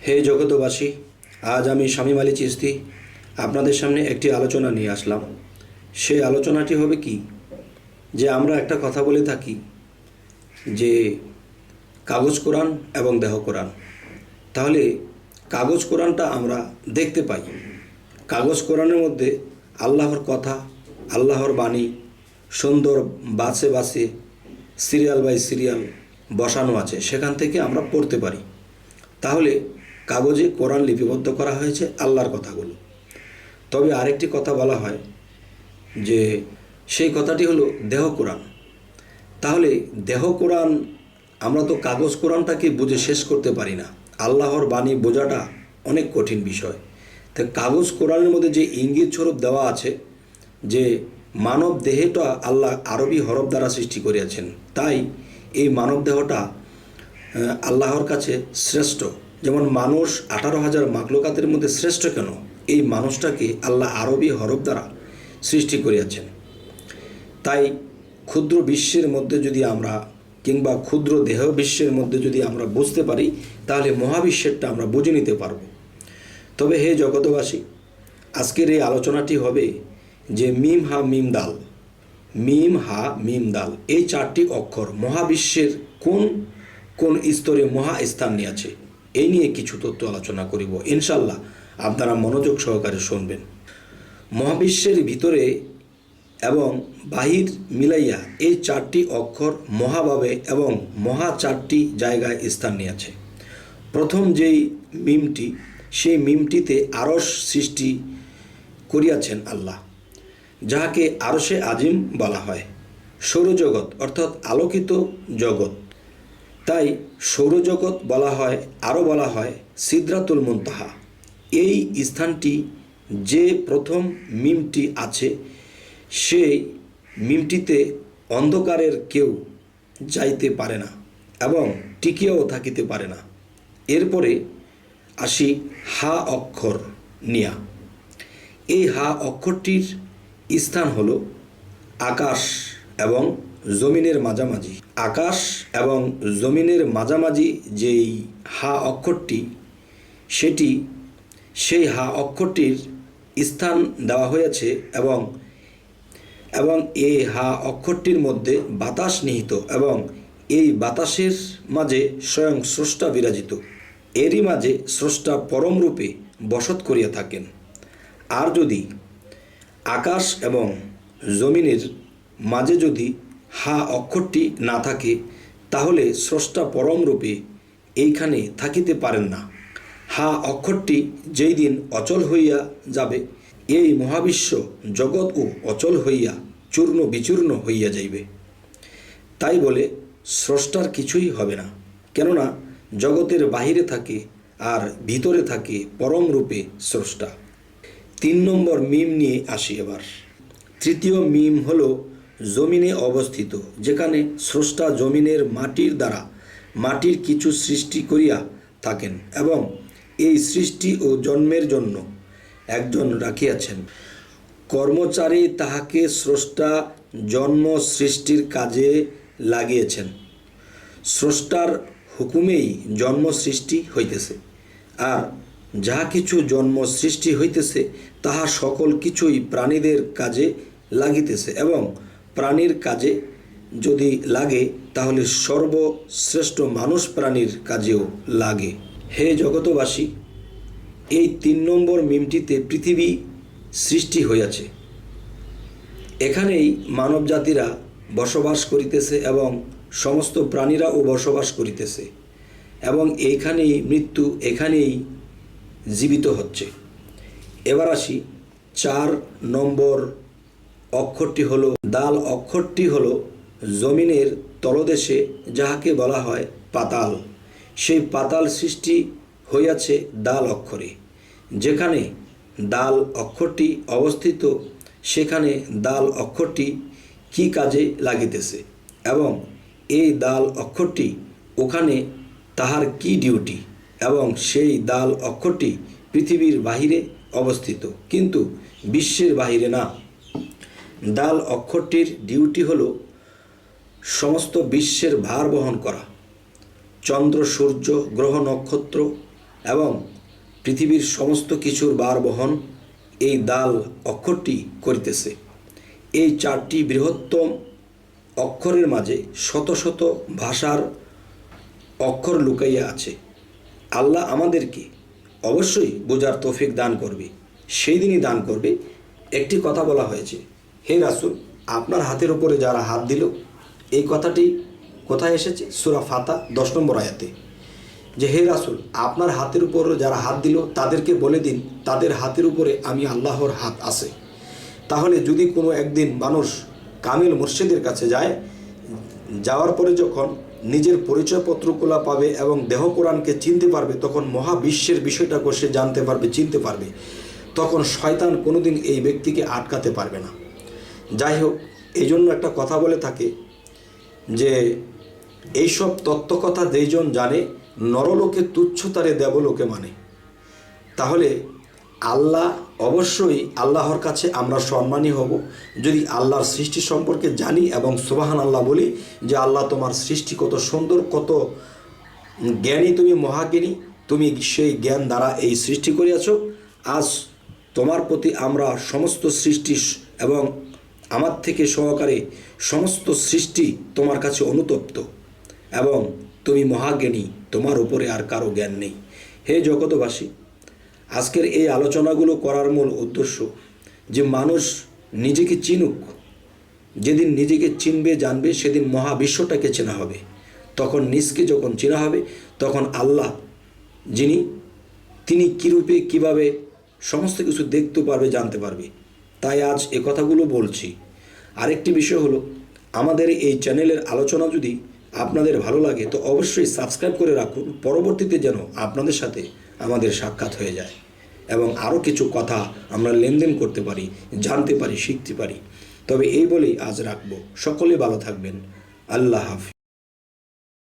হে জগতবাসী, আজ আমি শামীম আলী চিশতি আপনাদের সামনে একটি আলোচনা নিয়ে আসলাম। সেই আলোচনাটি হবে কি, যে আমরা একটা কথা বলে থাকি যে কাগজ কোরআন এবং দেহ কোরআন। তাহলে কাগজ কোরআনটা আমরা দেখতে পাই। কাগজ কোরআনের মধ্যে আল্লাহর কথা, আল্লাহর বাণী সুন্দর বাছে বাছে সিরিয়াল বাই সিরিয়াল বসানো আছে, সেখান থেকে আমরা পড়তে পারি। তাহলে কাগজে কোরআন লিপিবদ্ধ করা হয়েছে আল্লাহর কথাগুলো। তবে আরেকটি কথা বলা হয় যে সেই কথাটি হলো দেহ কোরআন। তাহলে দেহ কোরআন, আমরা তো কাগজ কোরআনটাকে বুঝে শেষ করতে পারি না। আল্লাহর বাণী বোঝাটা অনেক কঠিন বিষয়। তাই কাগজ কোরআনের মধ্যে যে ইঙ্গিত স্বরূপ দেওয়া আছে যে মানব দেহটা আল্লাহ আরবি হরফ দ্বারা সৃষ্টি করিয়াছেন, তাই এই মানব দেহটা আল্লাহর কাছে শ্রেষ্ঠ। যেমন মানুষ 18,000 মাখলুকাতের মধ্যে শ্রেষ্ঠ কেন, এই মানুষটাকে আল্লাহ আরবি হরফ দ্বারা সৃষ্টি করিয়াছেন। তাই ক্ষুদ্র বিশ্বের মধ্যে যদি আমরা, কিংবা ক্ষুদ্র দেহ বিশ্বের মধ্যে যদি আমরা বুঝতে পারি, তাহলে মহাবিশ্বেরটা আমরা বুঝে নিতে পারব। তবে হে জগতবাসী, আজকের এই আলোচনাটি হবে যে মিম হা মিম দাল, মিম হা মিম দাল এই 4টি অক্ষর মহাবিশ্বের কোন কোন স্তরে মহা স্থান নিয়ে আছে, এই নিয়ে কিছু তথ্য আলোচনা করিব। ইনশাল্লাহ আপনারা মনোযোগ সহকারে শুনবেন। মহাবিশ্বের ভিতরে এবং বাহির মিলাইয়া এই 4টি অক্ষর মহাভাবে এবং মহা 4টি জায়গায় স্থান নিয়েছে। প্রথম যেই মিমটি, সেই মিমটিতে আরশ সৃষ্টি করিয়াছেন আল্লাহ, যাহাকে আরশে আজিম বলা হয়। সৌরজগৎ অর্থাৎ আলোকিত জগৎ, তাই সৌরজগৎ বলা হয়। আরও বলা হয় সিদরাতুল মুনতাহা। এই স্থানটি যে প্রথম মিমটি আছে, সেই মিমটিতে অন্ধকারের কেউ যাইতে পারে না এবং টিকিয়াও থাকিতে পারে না। এরপরে আসি হা অক্ষর নিয়া। এই হা অক্ষরটির স্থান হল আকাশ এবং জমিনের মাঝামাঝি। আকাশ এবং জমিনের মাঝামাঝি যেই হা অক্ষরটি, সেই হা অক্ষরটির স্থান দেওয়া হয়েছে এবং এই হা অক্ষরটির মধ্যে বাতাস নিহিত এবং এই বাতাসের মাঝে স্বয়ং স্রষ্টা বিরাজিত। এরই মাঝে স্রষ্টা পরম রূপে বসত করিয়া থাকেন। আর যদি আকাশ এবং জমিনের মাঝে যদি হা অক্ষরটি না থাকে, তাহলে স্রষ্টা পরম রূপে এইখানে থাকিতে পারেন না। হা অক্ষরটি যেই দিন অচল হইয়া যাবে, এই মহাবিশ্ব জগৎও অচল হইয়া চূর্ণ বিচূর্ণ হইয়া যাইবে। তাই বলে স্রষ্টার কিছুই হবে না, কেননা জগতের বাহিরে থাকে আর ভিতরে থাকে পরম রূপে স্রষ্টা। 3 নম্বর মিম নিয়ে আসি এবার। তৃতীয় মিম হলো জমিনে অবস্থিত, যেখানে স্রষ্টা জমিনের মাটির দ্বারা মাটির কিছু সৃষ্টি করিয়া থাকেন এবং এই সৃষ্টি ও জন্মের জন্য একজন রাখিয়াছেন কর্মচারী, তাহাকে স্রষ্টা জন্ম সৃষ্টির কাজে লাগিয়েছেন। স্রষ্টার হুকুমেই জন্ম সৃষ্টি হইতেছে, আর যাহা কিছু জন্ম সৃষ্টি হইতেছে তাহা সকল কিছুই প্রাণীদের কাজে লাগিতেছে এবং প্রাণীর কাজে যদি লাগে, তাহলে সর্বশ্রেষ্ঠ মানুষ প্রাণীর কাজেও লাগে। হে জগতবাসী, এই 3 নম্বর মিমটিতে পৃথিবী সৃষ্টি হইয়াছে। এখানেই মানব জাতিরা বসবাস করিতেছে এবং সমস্ত প্রাণীরাও বসবাস করিতেছে এবং এইখানেই মৃত্যু, এখানেই জীবিত হচ্ছে। এবার আসি 4 নম্বর অক্ষরটি হলো দাল। অক্ষরটি হলো জমিনের তলদেশে, যাহাকে বলা হয় পাতাল। সেই পাতাল সৃষ্টি হইয়াছে দাল অক্ষরে। যেখানে দাল অক্ষরটি অবস্থিত, সেখানে দাল অক্ষরটি কি কাজে লাগিতেছে এবং এই দাল অক্ষরটি ওখানে তাহার কি ডিউটি, এবং সেই দাল অক্ষরটি পৃথিবীর বাহিরে অবস্থিত, কিন্তু বিশ্বের বাহিরে না। দাল অক্ষরটির ডিউটি হলো সমস্ত বিশ্বের ভার বহন করা। চন্দ্র, সূর্য, গ্রহ, নক্ষত্র এবং পৃথিবীর সমস্ত কিছুর ভার বহন এই দাল অক্ষরটি করিতেছে। এই 4টি বৃহত্তম অক্ষরের মাঝে শত শত ভাষার অক্ষর লুকাইয়া আছে। আল্লাহ আমাদেরকে অবশ্যই বোঝার তৌফিক দান করবে, সেই দিনই দান করবে। একটি কথা বলা হয়েছে, হে রাসূল, আপনার হাতের উপরে যারা হাত দিল, এই কথাটি কোথায় এসেছে? সূরা ফাতা 10 নম্বর আয়াতে, যে হে রাসূল, আপনার হাতের উপর যারা হাত দিল তাদেরকে বলে দিন তাদের হাতের উপরে আমি আল্লাহর হাত আছে। তাহলে যদি কোনো একদিন মানুষ কামিল মুর্শিদের কাছে যায়, যাওয়ার পরে যখন নিজের পরিচয়পত্রগুলো পাবে এবং দেহ কোরআনকে চিনতে পারবে, তখন মহাবিশ্বের বিষয়টাকে সে জানতে পারবে, চিনতে পারবে। তখন শয়তান কোনোদিন এই ব্যক্তিকে আটকাতে পারবে না। যাই হোক, এই জন্য একটা কথা বলে থাকে যে এইসব তত্ত্বকথা যেইজন জানে, নরলোকে তুচ্ছতারে দেবলোকে মানে। তাহলে আল্লাহ, অবশ্যই আল্লাহর কাছে আমরা সম্মানী হব যদি আল্লাহর সৃষ্টি সম্পর্কে জানি এবং সুবহান আল্লাহ বলি যে আল্লাহ তোমার সৃষ্টি কত সুন্দর, কত জ্ঞানী, তুমি মহাজ্ঞানী, তুমি সেই জ্ঞান দ্বারা এই সৃষ্টি করিয়াছ। আজ তোমার প্রতি আমরা সমস্ত সৃষ্টি এবং আমার থেকে সহকারে সমস্ত সৃষ্টি তোমার কাছে অনুতপ্ত এবং তুমি মহাজ্ঞানী, তোমার উপরে আর কারো জ্ঞান নেই। হে জগতবাসী, আজকের এই আলোচনাগুলো করার মূল উদ্দেশ্য যে মানুষ নিজেকে চিনুক। যেদিন নিজেকে চিনবে, জানবে, সেদিন মহাবিশ্বটাকে চেনা হবে। তখন নিজকে যখন চেনা হবে, তখন আল্লাহ যিনি, তিনি কীরূপে কীভাবে সমস্ত কিছু দেখতে পারবে, জানতে পারবে। তাই আজ এ কথাগুলো বলছি। আরেকটি বিষয় হলো, আমাদের এই চ্যানেলের আলোচনা যদি আপনাদের ভালো লাগে তো অবশ্যই সাবস্ক্রাইব করে রাখুন, পরবর্তীতে যেন আপনাদের সাথে আমাদের সাক্ষাৎ হয়ে যায় এবং আরও কিছু কথা আমরা লেনদেন করতে পারি, জানতে পারি, শিখতে পারি। তবে এই বলেই আজ রাখবো। সকলে ভালো থাকবেন। আল্লাহ হাফেজ।